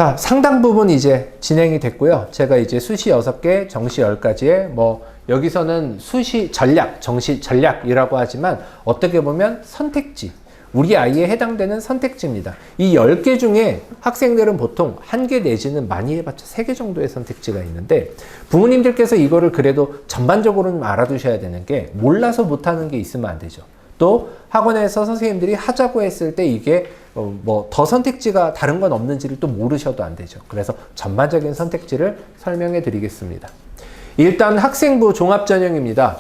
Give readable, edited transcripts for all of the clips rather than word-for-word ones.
자, 상당 부분 이제 진행이 됐고요. 제가 이제 수시 6개, 정시 10가지에 뭐 여기서는 수시 전략, 정시 전략이라고 하지만 어떻게 보면 선택지, 우리 아이에 해당되는 선택지입니다. 이 10개 중에 학생들은 보통 1개 내지는 많이 해봤자 3개 정도의 선택지가 있는데 부모님들께서 이거를 그래도 전반적으로는 알아두셔야 되는 게 몰라서 못하는 게 있으면 안 되죠. 또 학원에서 선생님들이 하자고 했을 때 이게 뭐 더 선택지가 다른 건 없는지를 또 모르셔도 안 되죠. 그래서 전반적인 선택지를 설명해 드리겠습니다. 일단 학생부 종합전형입니다.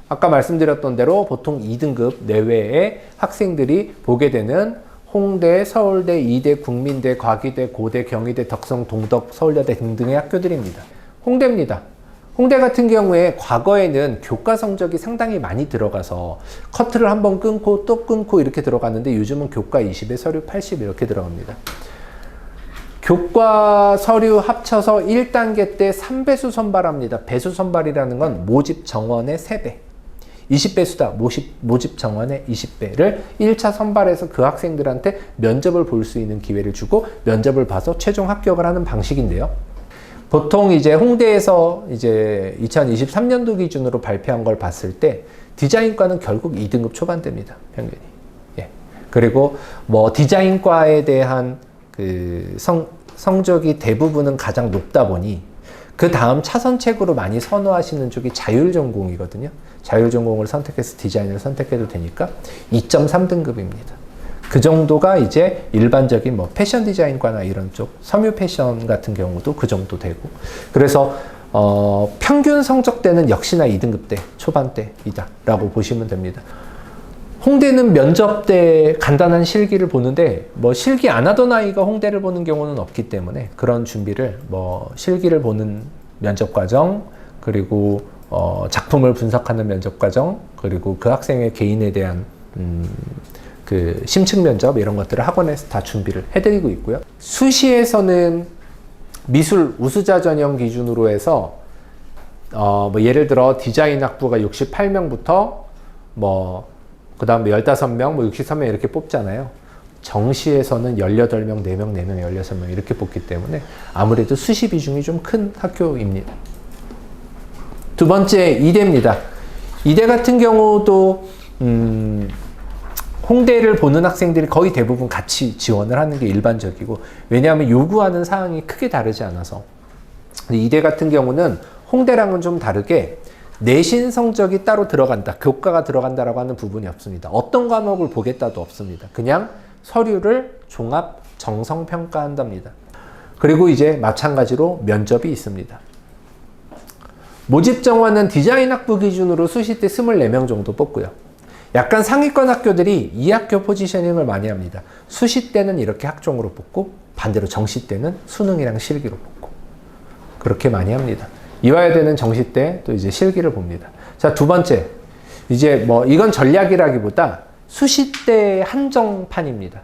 아까 말씀드렸던 대로 보통 2등급 내외의 학생들이 보게 되는 홍대, 서울대, 이대, 국민대, 과기대, 고대, 경희대, 덕성, 동덕, 서울여대 등등의 학교들입니다. 홍대입니다. 홍대 같은 경우에 과거에는 교과 성적이 상당히 많이 들어가서 커트를 한번 끊고 또 끊고 이렇게 들어갔는데 요즘은 교과 20에 서류 80 이렇게 들어갑니다. 교과 서류 합쳐서 1단계 때 3배수 선발합니다. 배수 선발이라는 건 모집 정원의 3배. 20배수다. 모집 정원의 20배를 1차 선발해서 그 학생들한테 면접을 볼 수 있는 기회를 주고 면접을 봐서 최종 합격을 하는 방식인데요. 보통 이제 홍대에서 이제 2023년도 기준으로 발표한 걸 봤을 때 디자인과는 결국 2등급 초반대입니다. 평균이. 예. 그리고 뭐 디자인과에 대한 그 성적이 대부분은 가장 높다 보니 그 다음 차선책으로 많이 선호하시는 쪽이 자율전공이거든요. 자율전공을 선택해서 디자인을 선택해도 되니까 2.3등급입니다. 그 정도가 이제 일반적인 뭐 패션 디자인과나 이런 쪽 섬유 패션 같은 경우도 그 정도 되고 그래서 평균 성적대는 역시나 2등급대 초반대이다 라고 보시면 됩니다. 홍대는 면접 때 간단한 실기를 보는데 뭐 실기 안 하던 아이가 홍대를 보는 경우는 없기 때문에 그런 준비를 뭐 실기를 보는 면접 과정 그리고 작품을 분석하는 면접 과정 그리고 그 학생의 개인에 대한 그 심층 면접 이런 것들을 학원에서 다 준비를 해드리고 있고요. 수시에서는 미술 우수자 전형 기준으로 해서 뭐 예를 들어 디자인 학부가 68명부터 뭐 그 다음에 15명, 뭐 63명 이렇게 뽑잖아요. 정시에서는 18명, 4명, 4명, 16명 이렇게 뽑기 때문에 아무래도 수시 비중이 좀 큰 학교입니다. 두 번째, 이대입니다. 이대 같은 경우도 홍대를 보는 학생들이 거의 대부분 같이 지원을 하는 게 일반적이고 왜냐하면 요구하는 사항이 크게 다르지 않아서 이대 같은 경우는 홍대랑은 좀 다르게 내신 성적이 따로 들어간다, 교과가 들어간다라고 하는 부분이 없습니다. 어떤 과목을 보겠다도 없습니다. 그냥 서류를 종합 정성평가한답니다. 그리고 이제 마찬가지로 면접이 있습니다. 모집 정원은 디자인 학부 기준으로 수시 때 24명 정도 뽑고요. 약간 상위권 학교들이 이 학교 포지셔닝을 많이 합니다. 수시 때는 이렇게 학종으로 뽑고 반대로 정시 때는 수능이랑 실기로 뽑고 그렇게 많이 합니다. 이화여대는 정시 때 또 이제 실기를 봅니다. 자, 두 번째. 이제 뭐 이건 전략이라기보다 수시 때 한정판입니다.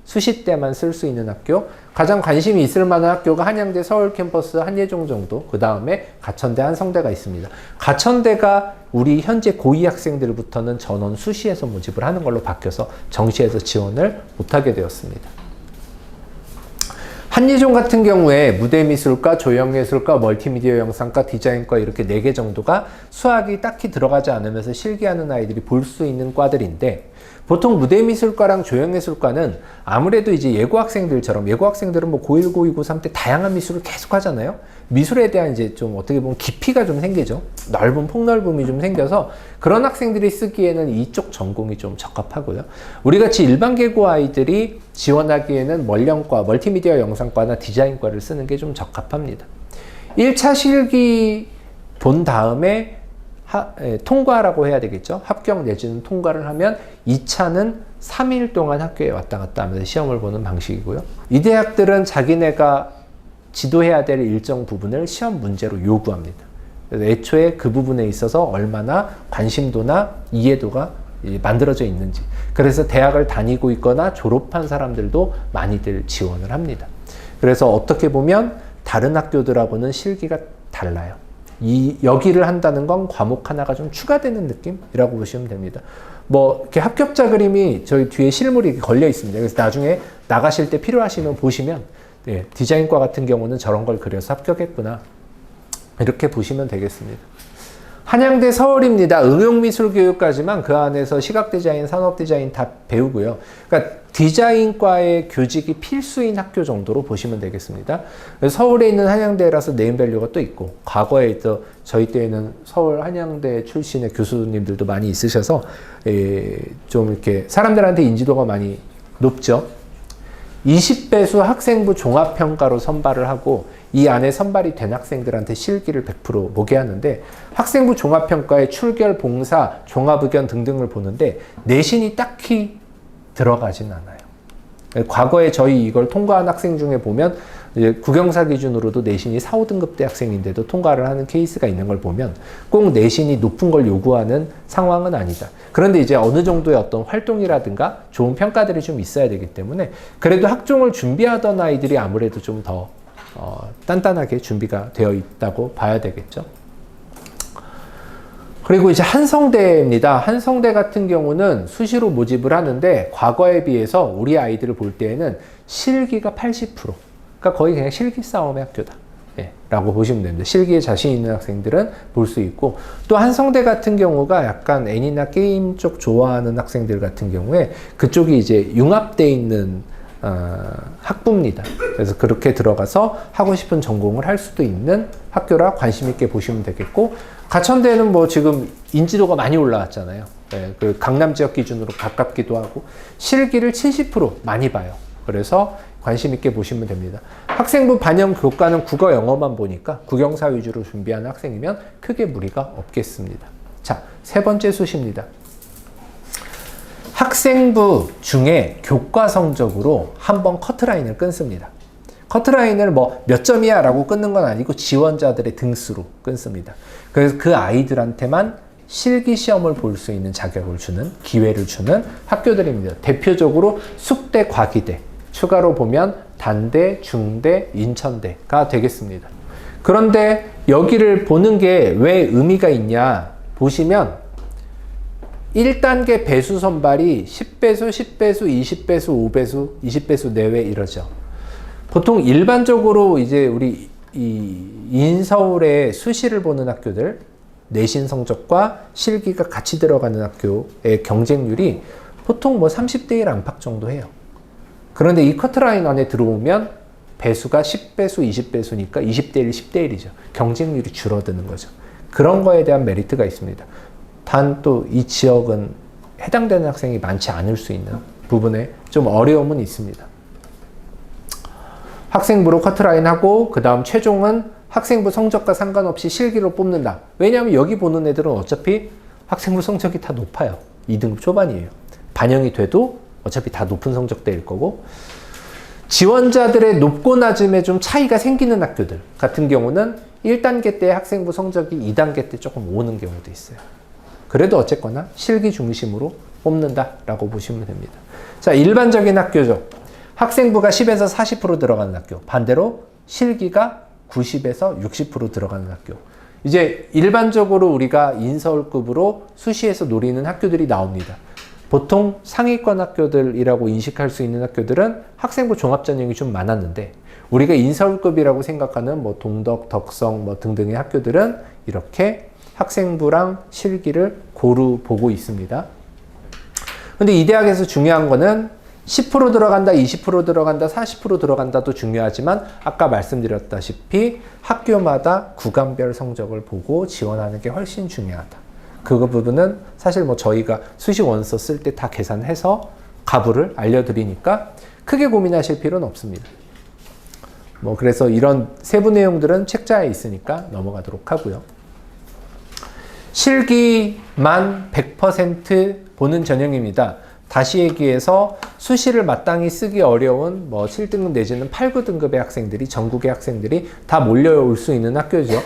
수시 때만 쓸 수 있는 학교. 가장 관심이 있을 만한 학교가 한양대 서울 캠퍼스 한예종 정도. 그 다음에 가천대 한성대가 있습니다. 가천대가 우리 현재 고2 학생들부터는 전원 수시에서 모집을 하는 걸로 바뀌어서 정시에서 지원을 못하게 되었습니다. 한예종 같은 경우에 무대미술과, 조형예술과, 멀티미디어 영상과, 디자인과 이렇게 4개 정도가 수학이 딱히 들어가지 않으면서 실기하는 아이들이 볼 수 있는 과들인데 보통 무대미술과랑 조형예술과는 아무래도 이제 예고 학생들처럼 예고 학생들은 뭐 고1, 고2, 고3 때 다양한 미술을 계속 하잖아요. 미술에 대한 이제 좀 어떻게 보면 깊이가 좀 생기죠. 넓은 폭넓음이 좀 생겨서 그런 학생들이 쓰기에는 이쪽 전공이 좀 적합하고요. 우리 같이 일반 계고 아이들이 지원하기에는 멀령과, 멀티미디어 영상과나 디자인과를 쓰는 게 좀 적합합니다. 1차 실기 본 다음에 통과라고 해야 되겠죠. 합격 내지는 통과를 하면 2차는 3일 동안 학교에 왔다 갔다 하면서 시험을 보는 방식이고요. 이 대학들은 자기네가 지도해야 될 일정 부분을 시험 문제로 요구합니다. 그래서 애초에 그 부분에 있어서 얼마나 관심도나 이해도가 만들어져 있는지. 그래서 대학을 다니고 있거나 졸업한 사람들도 많이들 지원을 합니다. 그래서 어떻게 보면 다른 학교들하고는 실기가 달라요. 여기를 한다는 건 과목 하나가 좀 추가되는 느낌이라고 보시면 됩니다. 뭐 이렇게 합격자 그림이 저희 뒤에 실물이 걸려 있습니다. 그래서 나중에 나가실 때 필요하시면 보시면 예, 디자인과 같은 경우는 저런 걸 그려서 합격했구나. 이렇게 보시면 되겠습니다. 한양대 서울입니다. 응용미술교육까지만 그 안에서 시각디자인, 산업디자인 다 배우고요. 그러니까 디자인과의 교직이 필수인 학교 정도로 보시면 되겠습니다. 서울에 있는 한양대라서 네임밸류가 또 있고, 과거에 또 저희 때에는 서울 한양대 출신의 교수님들도 많이 있으셔서 좀 이렇게 사람들한테 인지도가 많이 높죠. 20배수 학생부 종합평가로 선발을 하고 이 안에 선발이 된 학생들한테 실기를 100% 보게 하는데, 학생부 종합평가에 출결, 봉사, 종합의견 등등을 보는데 내신이 딱히 들어가진 않아요. 과거에 저희 이걸 통과한 학생 중에 보면 이제 국영사 기준으로도 내신이 4, 5등급대 학생인데도 통과를 하는 케이스가 있는 걸 보면 꼭 내신이 높은 걸 요구하는 상황은 아니다. 그런데 이제 어느 정도의 어떤 활동이라든가 좋은 평가들이 좀 있어야 되기 때문에 그래도 학종을 준비하던 아이들이 아무래도 좀 더 단단하게 준비가 되어 있다고 봐야 되겠죠. 그리고 이제 한성대입니다. 한성대 같은 경우는 수시로 모집을 하는데 과거에 비해서 우리 아이들을 볼 때에는 실기가 80%. 그러니까 거의 그냥 실기 싸움의 학교다. 예, 라고 보시면 됩니다. 실기에 자신 있는 학생들은 볼 수 있고, 또 한성대 같은 경우가 약간 애니나 게임 쪽 좋아하는 학생들 같은 경우에 그쪽이 이제 융합되어 있는 학부입니다. 그래서 그렇게 들어가서 하고 싶은 전공을 할 수도 있는 학교라 관심 있게 보시면 되겠고, 가천대는 뭐 지금 인지도가 많이 올라왔잖아요. 네, 그 강남 지역 기준으로 가깝기도 하고 실기를 70% 많이 봐요. 그래서 관심 있게 보시면 됩니다. 학생부 반영 교과는 국어 영어만 보니까 국영사 위주로 준비하는 학생이면 크게 무리가 없겠습니다. 자, 세 번째 수시입니다. 학생부 중에 교과 성적으로 한번 커트라인을 끊습니다. 커트라인을 뭐 몇 점이야 라고 끊는 건 아니고 지원자들의 등수로 끊습니다. 그래서 그 아이들한테만 실기시험을 볼 수 있는 자격을 주는, 기회를 주는 학교들입니다. 대표적으로 숙대, 과기대, 추가로 보면 단대, 중대, 인천대가 되겠습니다. 그런데 여기를 보는 게 왜 의미가 있냐 보시면 1단계 배수 선발이 10배수, 10배수, 20배수, 5배수, 20배수 내외 이러죠. 보통 일반적으로 이제 우리 이 인서울의 수시를 보는 학교들, 내신 성적과 실기가 같이 들어가는 학교의 경쟁률이 보통 뭐 30대 1 안팎 정도 해요. 그런데 이 커트라인 안에 들어오면 배수가 10배수, 20배수니까 20대 1, 10대 1이죠. 경쟁률이 줄어드는 거죠. 그런 거에 대한 메리트가 있습니다. 단 또 이 지역은 해당되는 학생이 많지 않을 수 있는 부분에 좀 어려움은 있습니다. 학생부로 커트라인하고 그 다음 최종은 학생부 성적과 상관없이 실기로 뽑는다. 왜냐하면 여기 보는 애들은 어차피 학생부 성적이 다 높아요. 2등급 초반이에요. 반영이 돼도 어차피 다 높은 성적대일 거고, 지원자들의 높고 낮음에 좀 차이가 생기는 학교들 같은 경우는 1단계 때 학생부 성적이 2단계 때 조금 오는 경우도 있어요. 그래도 어쨌거나 실기 중심으로 뽑는다라고 보시면 됩니다. 자, 일반적인 학교죠. 학생부가 10에서 40% 들어가는 학교, 반대로 실기가 90에서 60% 들어가는 학교. 이제 일반적으로 우리가 인서울급으로 수시에서 노리는 학교들이 나옵니다. 보통 상위권 학교들이라고 인식할 수 있는 학교들은 학생부 종합 전형이 좀 많았는데, 우리가 인서울급이라고 생각하는 뭐 동덕, 덕성 뭐 등등의 학교들은 이렇게 학생부랑 실기를 고루 보고 있습니다. 근데 이 대학에서 중요한 거는 10% 들어간다, 20% 들어간다, 40% 들어간다도 중요하지만 아까 말씀드렸다시피 학교마다 구간별 성적을 보고 지원하는 게 훨씬 중요하다. 그 부분은 사실 뭐 저희가 수시 원서 쓸 때 다 계산해서 가부를 알려드리니까 크게 고민하실 필요는 없습니다. 뭐 그래서 이런 세부 내용들은 책자에 있으니까 넘어가도록 하고요. 실기만 100% 보는 전형입니다. 다시 얘기해서 수시를 마땅히 쓰기 어려운 뭐 7등급 내지는 8, 9등급의 학생들이, 전국의 학생들이 다 몰려올 수 있는 학교죠.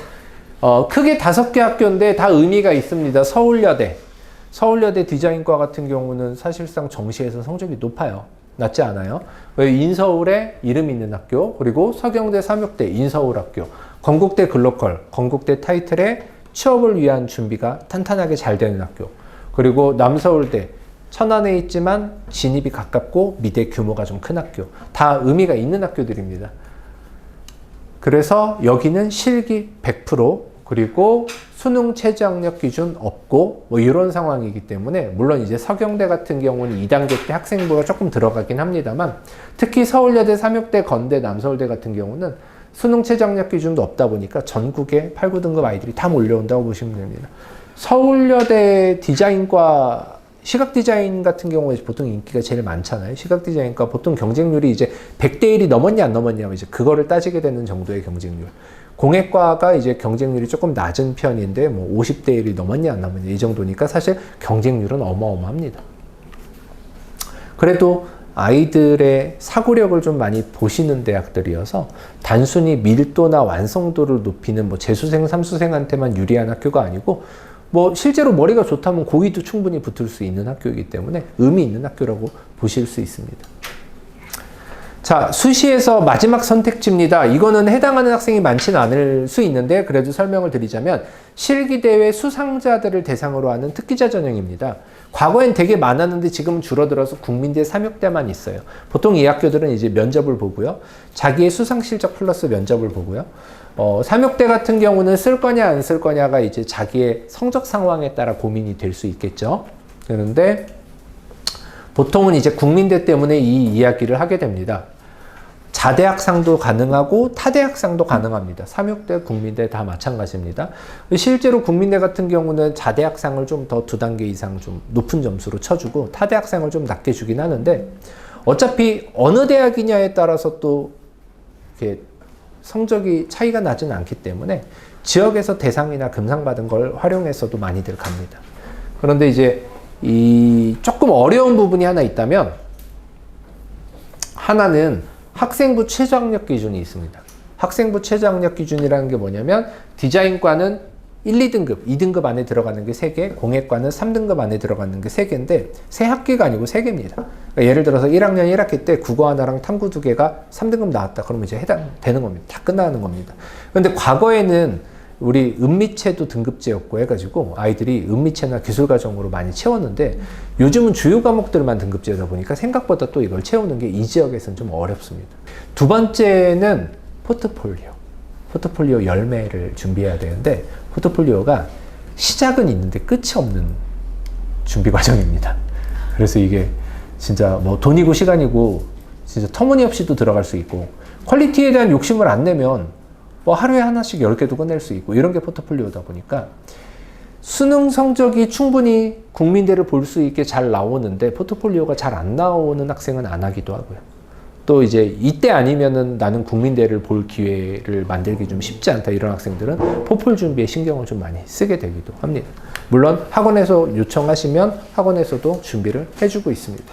크게 5개 학교인데 다 의미가 있습니다. 서울여대 디자인과 같은 경우는 사실상 정시에서 성적이 높아요. 낮지 않아요. 인서울에 이름 있는 학교, 그리고 서경대, 삼육대, 인서울학교, 건국대 글로컬, 건국대 타이틀에 취업을 위한 준비가 탄탄하게 잘 되는 학교, 그리고 남서울대, 천안에 있지만 진입이 가깝고 미대 규모가 좀 큰 학교, 다 의미가 있는 학교들입니다. 그래서 여기는 실기 100% 그리고 수능 최저학력 기준 없고 뭐 이런 상황이기 때문에 물론 이제 서경대 같은 경우는 2단계 때 학생부가 조금 들어가긴 합니다만 특히 서울여대, 삼육대, 건대, 남서울대 같은 경우는 수능 최저학력 기준도 없다 보니까 전국에 8, 9등급 아이들이 다 몰려온다고 보시면 됩니다. 서울여대 디자인과 시각 디자인 같은 경우에 보통 인기가 제일 많잖아요. 시각 디자인과 보통 경쟁률이 이제 100대 1이 넘었냐 안 넘었냐 이제 그거를 따지게 되는 정도의 경쟁률. 공예과가 이제 경쟁률이 조금 낮은 편인데 뭐 50대 1이 넘었냐 안 넘었냐 이 정도니까 사실 경쟁률은 어마어마합니다. 그래도 아이들의 사고력을 좀 많이 보시는 대학들이어서 단순히 밀도나 완성도를 높이는 뭐 재수생, 삼수생한테만 유리한 학교가 아니고 뭐 실제로 머리가 좋다면 고의도 충분히 붙을 수 있는 학교이기 때문에 의미 있는 학교라고 보실 수 있습니다. 자, 수시에서 마지막 선택지입니다. 이거는 해당하는 학생이 많지는 않을 수 있는데 그래도 설명을 드리자면 실기대회 수상자들을 대상으로 하는 특기자 전형입니다. 과거엔 되게 많았는데 지금은 줄어들어서 국민대, 삼육대만 있어요. 보통 이 학교들은 이제 면접을 보고요. 자기의 수상 실적 플러스 면접을 보고요. 삼육대 같은 경우는 쓸 거냐 안 쓸 거냐가 이제 자기의 성적 상황에 따라 고민이 될 수 있겠죠. 그런데 보통은 이제 국민대 때문에 이 이야기를 하게 됩니다. 자대학상도 가능하고 타대학상도 가능합니다. 삼육대, 국민대 다 마찬가지입니다. 실제로 국민대 같은 경우는 자대학상을 좀 더 2단계 이상 좀 높은 점수로 쳐주고 타대학상을 좀 낮게 주긴 하는데 어차피 어느 대학이냐에 따라서 또 이렇게 성적이 차이가 나지는 않기 때문에 지역에서 대상이나 금상 받은 걸 활용해서도 많이들 갑니다. 그런데 이제 이 조금 어려운 부분이 하나 있다면 하나는 학생부 최저학력 기준이 있습니다. 학생부 최저학력 기준이라는 게 뭐냐면 디자인과는 1, 2등급, 2등급 안에 들어가는 게 3개, 공예과는 3등급 안에 들어가는 게 3개인데 3학기가 아니고 3개입니다. 그러니까 예를 들어서 1학년 1학기 때 국어 하나랑 탐구 2개가 3등급 나왔다. 그러면 이제 해당되는 겁니다. 다 끝나는 겁니다. 그런데 과거에는 우리 은미체도 등급제였고 해가지고 아이들이 은미체나 기술과정으로 많이 채웠는데 요즘은 주요 과목들만 등급제다 보니까 생각보다 또 이걸 채우는 게 이 지역에서는 좀 어렵습니다. 두 번째는 포트폴리오 열매를 준비해야 되는데 포트폴리오가 시작은 있는데 끝이 없는 준비 과정입니다. 그래서 이게 진짜 뭐 돈이고 시간이고 진짜 터무니없이도 들어갈 수 있고 퀄리티에 대한 욕심을 안 내면 뭐 하루에 하나씩 10개도 끝낼 수 있고 이런 게 포트폴리오다 보니까 수능 성적이 충분히 국민대를 볼 수 있게 잘 나오는데 포트폴리오가 잘 안 나오는 학생은 안 하기도 하고요. 또 이제 이때 아니면은 나는 국민대를 볼 기회를 만들기 좀 쉽지 않다 이런 학생들은 포폴 준비에 신경을 좀 많이 쓰게 되기도 합니다. 물론 학원에서 요청하시면 학원에서도 준비를 해주고 있습니다.